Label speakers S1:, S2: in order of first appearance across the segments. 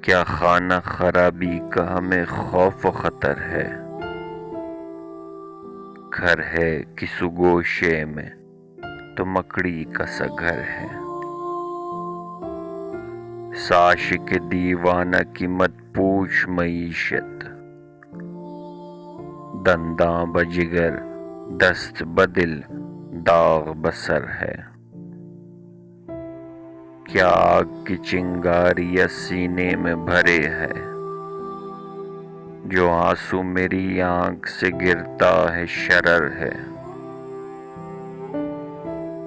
S1: کیا خانہ خرابی کا ہمیں خوف و خطر ہے؟ گھر ہے کس گوشے میں تو مکڑی کا سا گھر ہے۔ عاشق دیوانہ کی مت پوچھ معیشت، دنداں بجگر دست بدل داغ بسر ہے۔ کیا آگ کی چنگاریاں سینے میں بھرے ہے، جو آنسو میری آنکھ سے گرتا ہے شرر ہے۔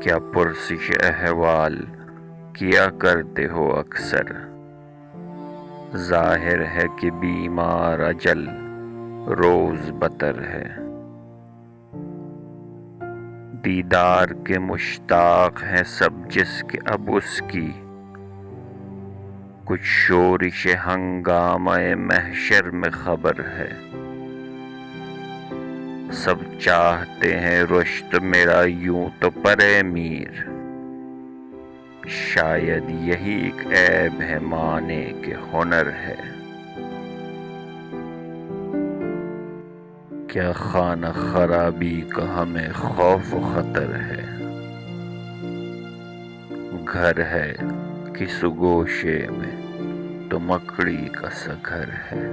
S1: کیا پرسش احوال کیا کرتے ہو اکثر، ظاہر ہے کہ بیمار اجل روز بتر ہے۔ دیدار کے مشتاق ہیں سب جس کے اب اس کی کچھ شورش ہنگامہ محشر میں خبر ہے۔ سب چاہتے ہیں رشت میرا یوں تو پرے میر، شاید یہی ایک عیب ہے معنی کہ ہنر ہے۔ کیا خانہ خرابی کا ہمیں خوف و خطر ہے، گھر ہے کس گوشے میں تو مکڑی کا سا گھر ہے۔